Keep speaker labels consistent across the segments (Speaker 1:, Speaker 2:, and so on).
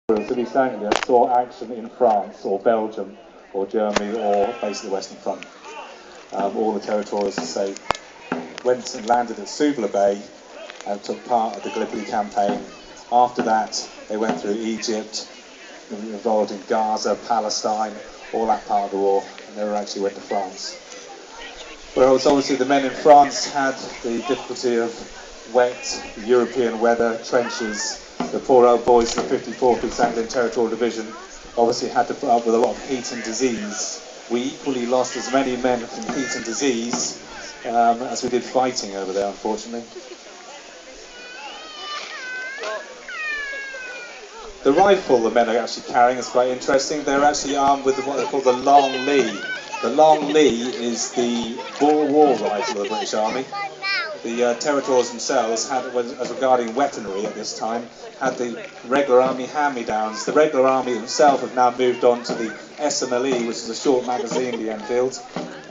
Speaker 1: to be saying that saw action in France or Belgium or Germany or basically the Western Front. All the territorials, as I say, went and landed at Suvla Bay and took part of the Gallipoli campaign. After that, they went through Egypt, involved in Gaza, Palestine, all that part of the war, and never actually went to France. Whereas obviously the men in France had the difficulty of wet European weather, trenches. The poor old boys of the 54th East Anglian Territorial Division obviously had to put up with a lot of heat and disease. We equally lost as many men from heat and disease as we did fighting over there, unfortunately. The rifle the men are actually carrying is quite interesting. They're actually armed with what they call the Long Lee. The Long Lee is the Boer War rifle of the British Army. The territorials themselves had, as regarding weaponry at this time, had the regular army hand-me-downs. The regular army themselves have now moved on to the SMLE, which is a short magazine, the Enfield,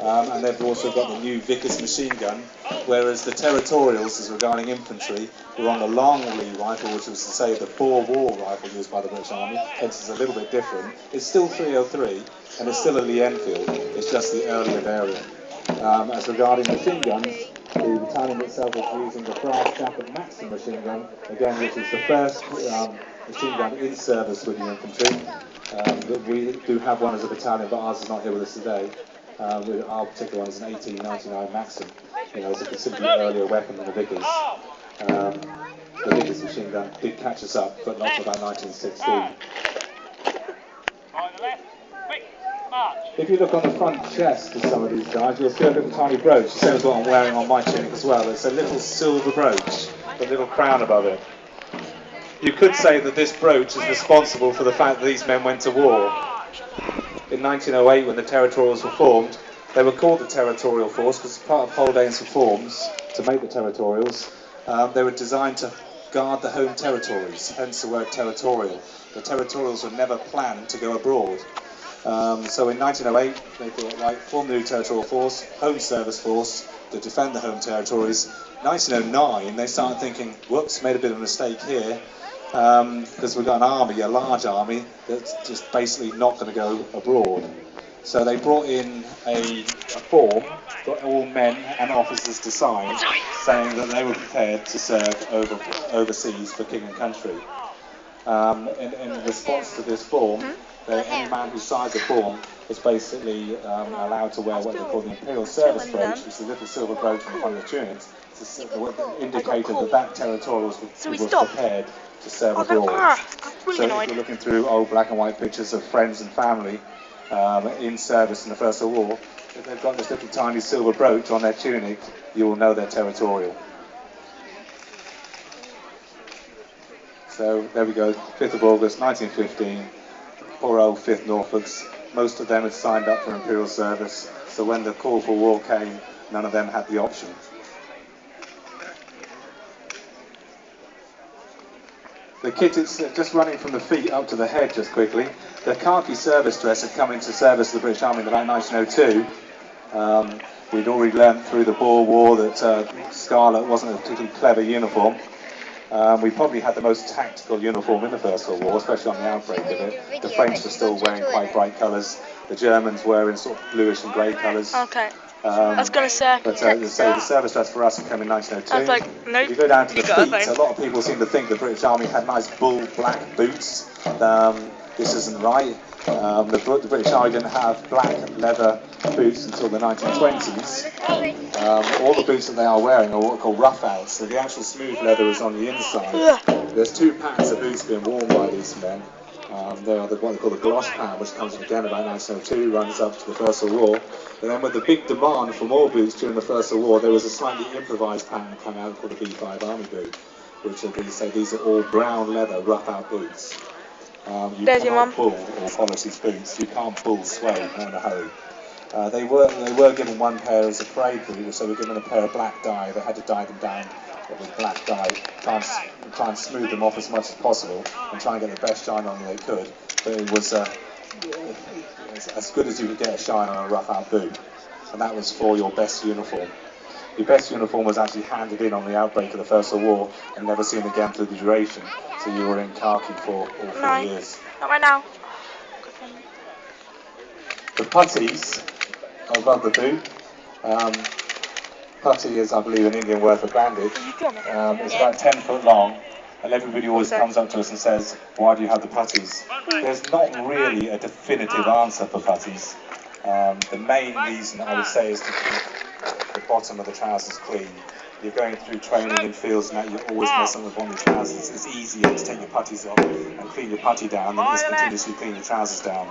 Speaker 1: and they've also got the new Vickers machine gun, whereas the territorials, as regarding infantry, were on the Long Lee rifle, which was to say the Boer War rifle used by the British Army, hence it's a little bit different. It's still 303, and it's still a Lee Enfield, it's just the earlier variant. As regarding machine guns, the battalion itself was using the Brass Jacket Maxim machine gun, again, which is the first machine gun in service with the infantry. We do have one as a battalion, but ours is not here with us today. Our particular one is an 1899 Maxim. You know, it's a considerably earlier weapon than the Vickers. The Vickers machine gun did catch us up, but not until about 1916. If you look on the front chest of some of these guys, you'll see a little tiny brooch, the same as what I'm wearing on my tunic as well. It's a little silver brooch, with a little crown above it. You could say that this brooch is responsible for the fact that these men went to war. In 1908, when the territorials were formed, they were called the Territorial Force because part of Haldane's reforms to make the territorials, they were designed to guard the home territories, hence the word territorial. The territorials were never planned to go abroad. So in 1908, they thought, right, form the new territorial force, home service force, to defend the home territories. 1909, they started thinking, whoops, made a bit of a mistake here, because we've got an army, a large army, that's just basically not going to go abroad. So they brought in a form, got all men and officers to sign, saying that they were prepared to serve overseas for king and country. In response to this form, any man who signs a form was basically allowed to wear what they call the Imperial Service brooch, which is a little silver brooch on the front of the tunic. It's an indicator that territorial was prepared to serve abroad. So if you're looking through old black and white pictures of friends and family in service in the First World War, if they've got this little tiny silver brooch on their tunic, you will know they're territorial. So there we go, 5th of August 1915, poor old 5th Norfolks. Most of them had signed up for Imperial service, so when the call for war came, none of them had the option. The kit is just running from the feet up to the head just quickly. The khaki service dress had come into service of the British Army in about 1902. We'd already learnt through the Boer War that scarlet wasn't a particularly clever uniform. We probably had the most tactical uniform in the First World War, especially on the outbreak of it. The French were still wearing quite bright colours. The Germans were in sort of bluish and grey colours.
Speaker 2: Okay. I was going to say.
Speaker 1: But the service dress for us had come in 1902. I was like, nope. If you go down to the feet, a lot of people seem to think the British Army had nice bull black boots. This isn't right. The British Army didn't have black leather boots until the 1920s. All the boots that they are wearing are what are called rough outs, so the actual smooth leather is on the inside. There's 2 packs of boots being worn by these men. They are what they call the Glosh pattern, which comes from again about 1902, runs up to the First World War. And then with the big demand for more boots during the First World War, there was a slightly improvised pattern come out called the B5 Army boot, which these are all brown leather rough out boots. You cannot pull or polish these boots. You can't pull suede, not in a hurry. They were given one pair as a parade boot, so they were given a pair of black dye. They had to dye them down with black dye, try and smooth them off as much as possible, and try and get the best shine on them they could. But it was as good as you could get a shine on a rough out boot, and that was for your best uniform. Your best uniform was actually handed in on the outbreak of the First World War and never seen again through the duration. So you were in khaki for all 4 years.
Speaker 2: Not right now.
Speaker 1: The puttees above the boot. Putty is, I believe, an Indian word for bandage. It's about 10 foot long, and everybody always comes up to us and says, why do you have the puttees? There's not really a definitive answer for puttees. The main reason, I would say, is to keep the bottom of the trousers clean. You're going through training in fields and that, you're always messing with one of your trousers. It's easier to take your puttees off and clean your putty down than just continuously clean your trousers down.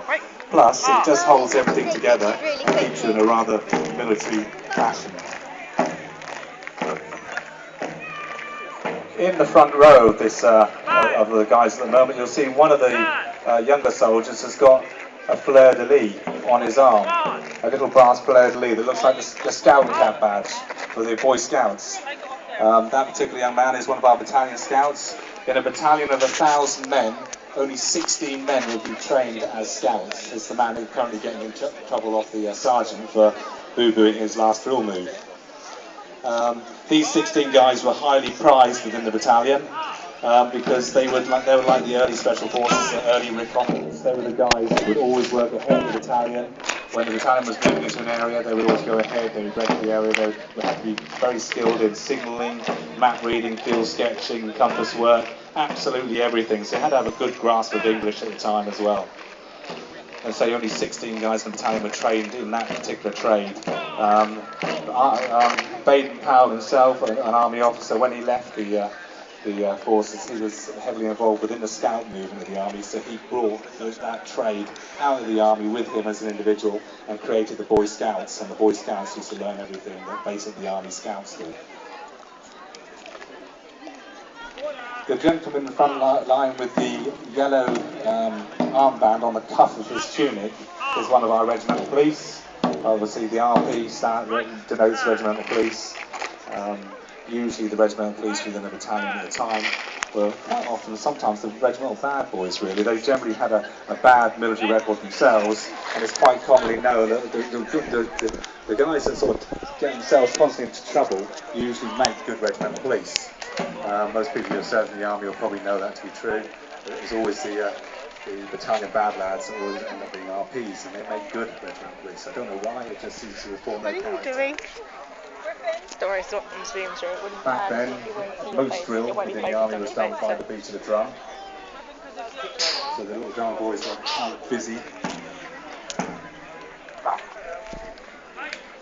Speaker 1: Plus, it just holds everything together and keeps you in a rather military fashion. In the front row of this of the guys at the moment, you'll see one of the younger soldiers has got a fleur-de-lis on his arm, a little brass fleur-de-lis that looks like the scout cap badge for the Boy Scouts. That particular young man is one of our battalion scouts. In a battalion of 1,000 men, only 16 men will be trained as scouts. It's the man who's currently getting in trouble off the sergeant for boo-booing his last drill move. These 16 guys were highly prized within the battalion because they were like the early special forces, the early reconnaissance. They were the guys that would always work ahead of the battalion. When the battalion was moving into an area, they would always go ahead, they would break the area, they would have to be very skilled in signalling, map reading, field sketching, compass work, absolutely everything. So they had to have a good grasp of English at the time as well. And so only 16 guys in the battalion were trained in that particular trade. Baden Powell himself, an army officer, when he left the forces, he was heavily involved within the scout movement of the army, so he brought that trade out of the army with him as an individual and created the Boy Scouts, and the Boy Scouts used to learn everything that basically the Army Scouts did. The gentleman in the front line with the yellow armband on the cuff of his tunic is one of our regimental police. Obviously the RP denotes regimental police. Usually the regimental police within the battalion at the time were quite often, sometimes the regimental bad boys really. They generally had a bad military record themselves, and it's quite commonly known that the guys that sort of get themselves constantly into trouble usually make good regimental police. Most people who have served in the army will probably know that to be true. It was always the battalion bad lads that always end up being RPs, and they make good regimental police. I don't know why, it just seems to reform their character. Back then, most drill within the army was done by the beat of the drum. So the little drummer boys were busy.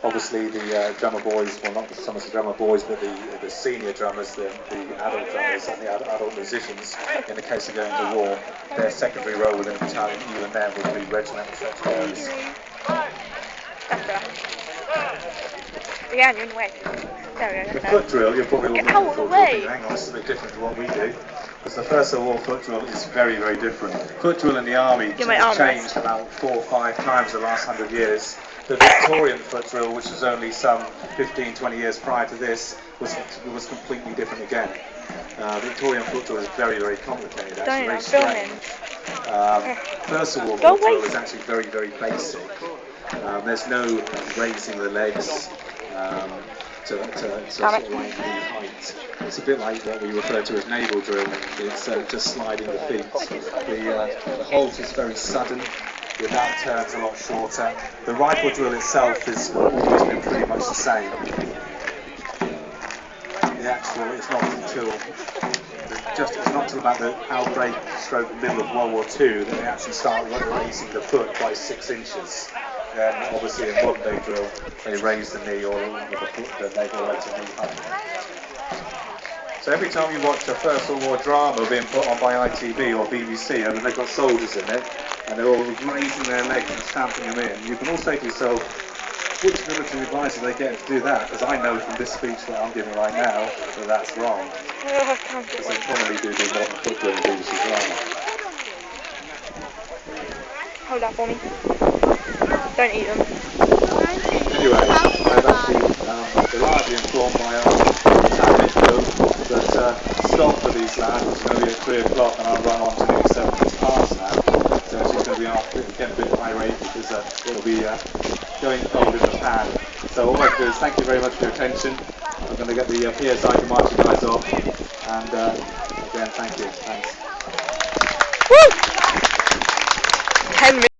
Speaker 1: Obviously the drummer boys, well not so much the drummer boys, but the senior drummers, the adult drummers and the adult musicians, in the case of going to war, their secondary role within the battalion, even then, would be regimental secretaries.
Speaker 2: Yeah, you're in the way.
Speaker 1: The foot drill, you're probably all looking for, hang on, this is a bit different to what we do. Because the First World War foot drill is very, very different. Foot drill in the army has changed about 4 or 5 times in the last 100 years. The Victorian foot drill, which was only some 15, 20 years prior to this, was completely different again. Victorian foot drill is very, very complicated, actually, very strange. First World War foot drill is actually very, very basic. There's no raising the legs to sort of like the height. It's a bit like what we refer to as naval drill. It's just sliding the feet. The halt is very sudden. The about turns a lot shorter. The rifle drill itself has always been pretty much the same. The actual, it's not until about the outbreak stroke middle of World War II that they actually start raising the foot by 6 inches. And obviously in modern day drill, they raise the knee or the leg all the way to knee height. So every time you watch a First World War drama being put on by ITV or BBC, and they've got soldiers in it, and they're all raising their legs and stamping them in, you can all say to yourself, which military advisor do they get to do that? Because I know from this speech that I'm giving right now that that's wrong. Because they commonly do the modern foot drill in BBC drama.
Speaker 2: Hold that for me. Don't eat them.
Speaker 1: Anyway, I've actually largely informed my battalion crew that stop for these lads. It's going to be at 3 o'clock and I'll run on to nearly 7 minutes past now. So she's going to be getting a bit irate because it'll be going cold in the pan. So all I can do is thank you very much for your attention. I'm going to get the PSI to merchandise off, and again, thank you. Thanks.
Speaker 2: Woo! 10 minutes.